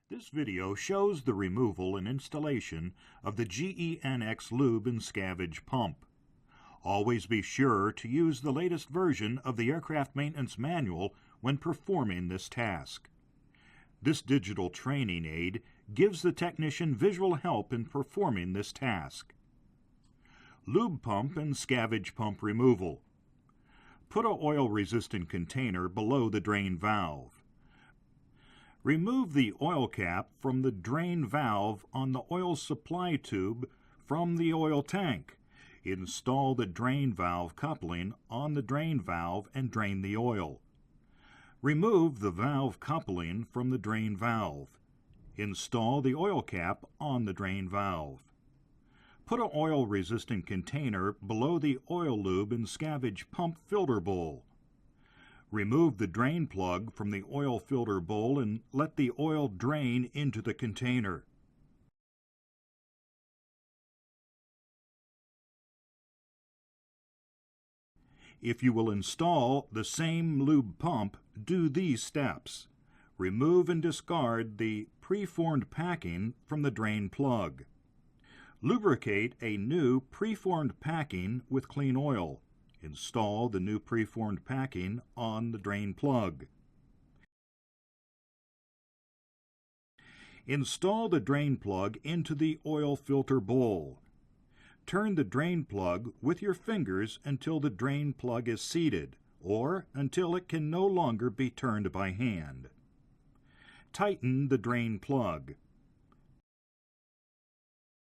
This video shows the removal and installation of the GEnx lube and scavenge pump. Always be sure to use the latest version of the aircraft maintenance manual when performing this task. This digital training aid gives the technician visual help in performing this task. Lube pump and scavenge pump removal. Put an oil-resistant container below the drain valve. Remove the oil cap from the drain valve on the oil supply tube from the oil tank. Install the drain valve coupling on the drain valve and drain the oil. Remove the valve coupling from the drain valve. Install the oil cap on the drain valve. Put an oil-resistant container below the oil lube and scavenge pump filter bowl. Remove the drain plug from the oil filter bowl and let the oil drain into the container. If you will install the same lube pump, do these steps. Remove and discard the preformed packing from the drain plug. Lubricate a new preformed packing with clean oil. Install the new preformed packing on the drain plug. Install the drain plug into the oil filter bowl. Turn the drain plug with your fingers until the drain plug is seated, or until it can no longer be turned by hand. Tighten the drain plug.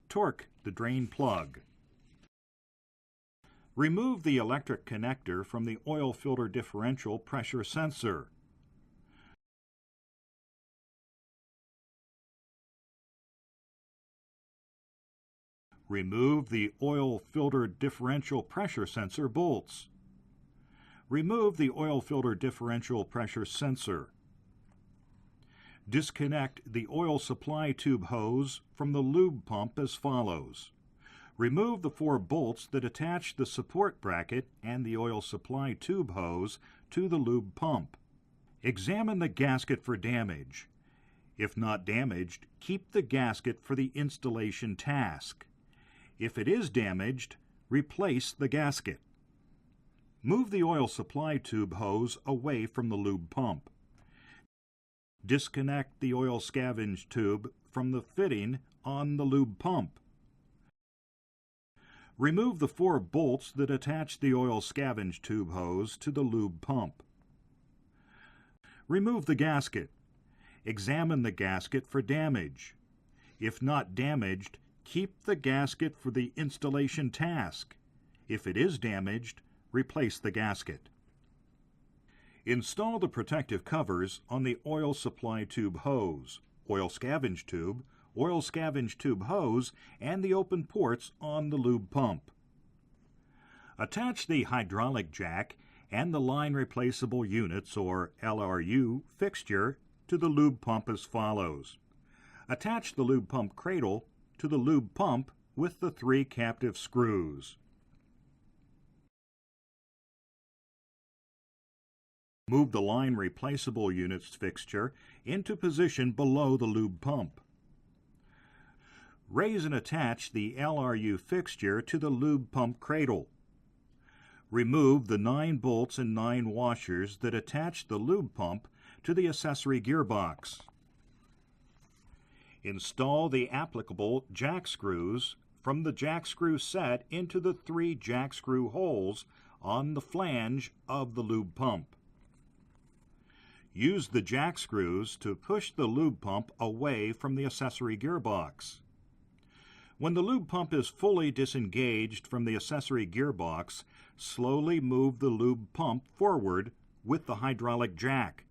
Torque the drain plug. Remove the electric connector from the oil filter differential pressure sensor. Remove the oil filter differential pressure sensor bolts. Remove the oil filter differential pressure sensor. Disconnect the oil supply tube hose from the lube pump as follows. Remove the 4 bolts that attach the support bracket and the oil supply tube hose to the lube pump. Examine the gasket for damage. If not damaged, keep the gasket for the installation task. If it is damaged, replace the gasket. Move the oil supply tube hose away from the lube pump. Disconnect the oil scavenge tube from the fitting on the lube pump. Remove the 4 bolts that attach the oil scavenge tube hose to the lube pump. Remove the gasket. Examine the gasket for damage. If not damaged, keep the gasket for the installation task. If it is damaged, replace the gasket. Install the protective covers on the oil supply tube hose, oil scavenge tube hose, and the open ports on the lube pump. Attach the hydraulic jack and the line replaceable units, or LRU, fixture to the lube pump as follows. Attach the lube pump cradle to the lube pump with the 3 captive screws. Move the line replaceable units fixture into position below the lube pump. Raise and attach the LRU fixture to the lube pump cradle. Remove the 9 bolts and 9 washers that attach the lube pump to the accessory gearbox. Install the applicable jack screws from the jack screw set into the 3 jack screw holes on the flange of the lube pump. Use the jack screws to push the lube pump away from the accessory gearbox. When the lube pump is fully disengaged from the accessory gearbox, slowly move the lube pump forward with the hydraulic jack.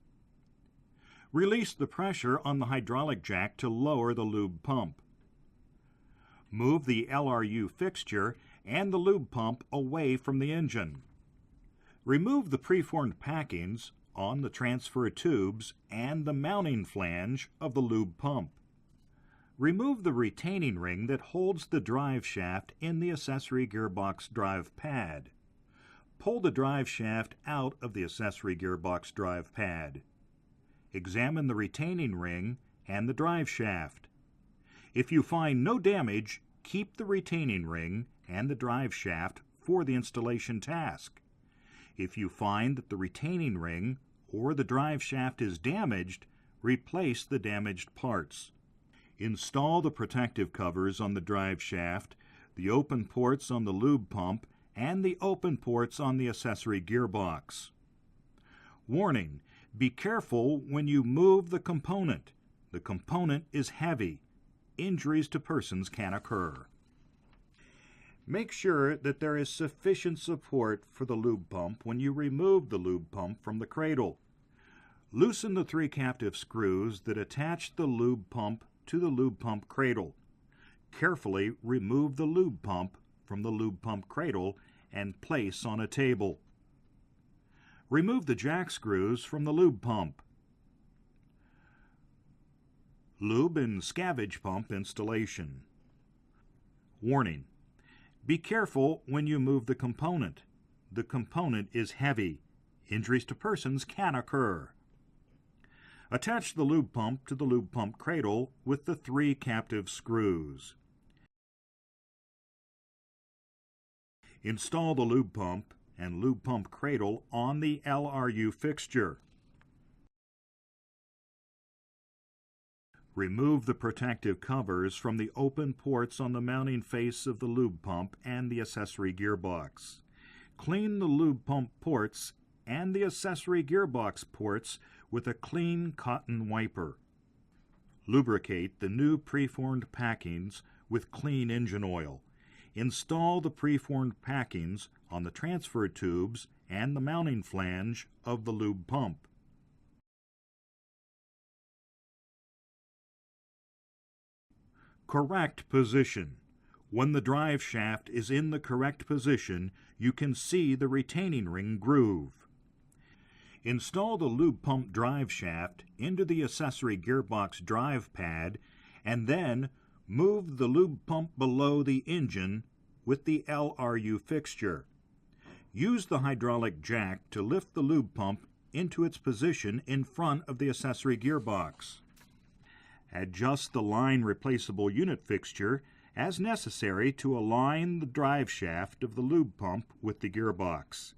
Release the pressure on the hydraulic jack to lower the lube pump. Move the LRU fixture and the lube pump away from the engine. Remove the preformed packings on the transfer tubes and the mounting flange of the lube pump. Remove the retaining ring that holds the drive shaft in the accessory gearbox drive pad. Pull the drive shaft out of the accessory gearbox drive pad. Examine the retaining ring and the drive shaft. If you find no damage, keep the retaining ring and the drive shaft for the installation task. If you find that the retaining ring or the drive shaft is damaged, replace the damaged parts. Install the protective covers on the drive shaft, the open ports on the lube pump, and the open ports on the accessory gearbox. Warning: be careful when you move the component. The component is heavy. Injuries to persons can occur. Make sure that there is sufficient support for the lube pump when you remove the lube pump from the cradle. Loosen the 3 captive screws that attach the lube pump to the lube pump cradle. Carefully remove the lube pump from the lube pump cradle and place on a table. Remove the jack screws from the lube pump. Lube and scavenge pump installation. Warning: be careful when you move the component. The component is heavy. Injuries to persons can occur. Attach the lube pump to the lube pump cradle with the 3 captive screws. Install the lube pump and lube pump cradle on the LRU fixture. Remove the protective covers from the open ports on the mounting face of the lube pump and the accessory gearbox. Clean the lube pump ports and the accessory gearbox ports with a clean cotton wiper. Lubricate the new preformed packings with clean engine oil. Install the preformed packings on the transfer tubes and the mounting flange of the lube pump. Correct position. When the drive shaft is in the correct position, you can see the retaining ring groove. Install the lube pump drive shaft into the accessory gearbox drive pad and then move the lube pump below the engine with the LRU fixture. Use the hydraulic jack to lift the lube pump into its position in front of the accessory gearbox. Adjust the line replaceable unit fixture as necessary to align the drive shaft of the lube pump with the gearbox.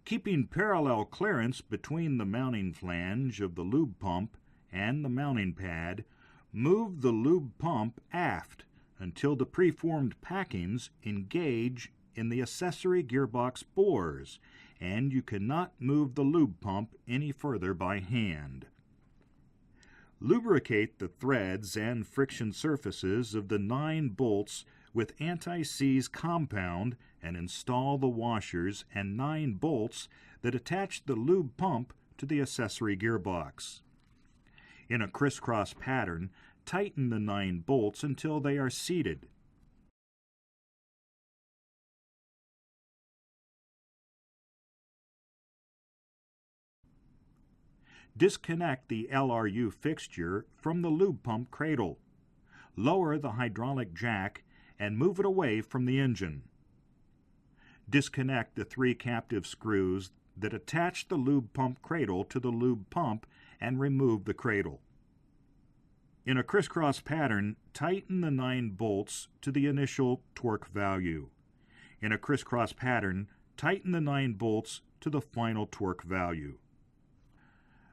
Keeping parallel clearance between the mounting flange of the lube pump and the mounting pad, move the lube pump aft until the preformed packings engage in the accessory gearbox bores, and you cannot move the lube pump any further by hand. Lubricate the threads and friction surfaces of the 9 bolts with anti-seize compound and install the washers and 9 bolts that attach the lube pump to the accessory gearbox. In a crisscross pattern, tighten the 9 bolts until they are seated. Disconnect the LRU fixture from the lube pump cradle. Lower the hydraulic jack and move it away from the engine. Disconnect the 3 captive screws that attach the lube pump cradle to the lube pump and remove the cradle. In a crisscross pattern, tighten the 9 bolts to the initial torque value. In a crisscross pattern, tighten the 9 bolts to the final torque value.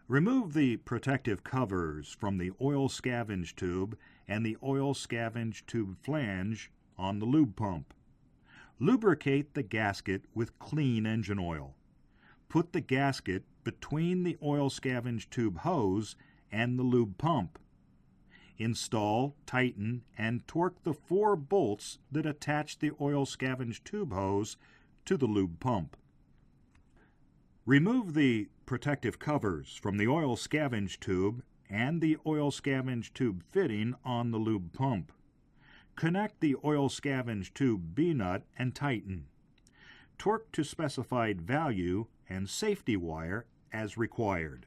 Remove the protective covers from the oil scavenge tube and the oil scavenge tube flange on the lube pump. Lubricate the gasket with clean engine oil. Put the gasket between the oil scavenge tube hose and the lube pump. Install, tighten, and torque the 4 bolts that attach the oil scavenge tube hose to the lube pump. Remove the protective covers from the oil scavenge tube and the oil scavenge tube fitting on the lube pump. Connect the oil scavenge tube B-nut and tighten. Torque to specified value and safety wire as required.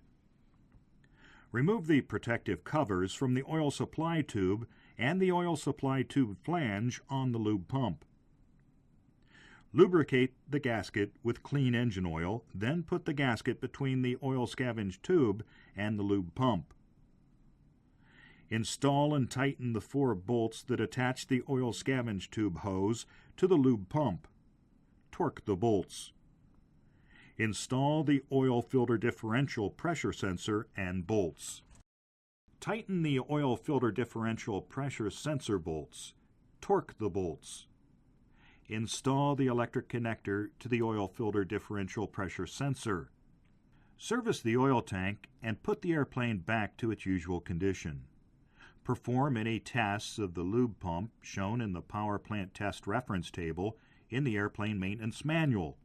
Remove the protective covers from the oil supply tube and the oil supply tube flange on the lube pump. Lubricate the gasket with clean engine oil, then put the gasket between the oil scavenge tube and the lube pump. Install and tighten the 4 bolts that attach the oil scavenge tube hose to the lube pump. Torque the bolts. Install the oil filter differential pressure sensor and bolts. Tighten the oil filter differential pressure sensor bolts. Torque the bolts. Install the electric connector to the oil filter differential pressure sensor. Service the oil tank and put the airplane back to its usual condition. Perform any tests of the lube pump shown in the power plant test reference table in the airplane maintenance manual.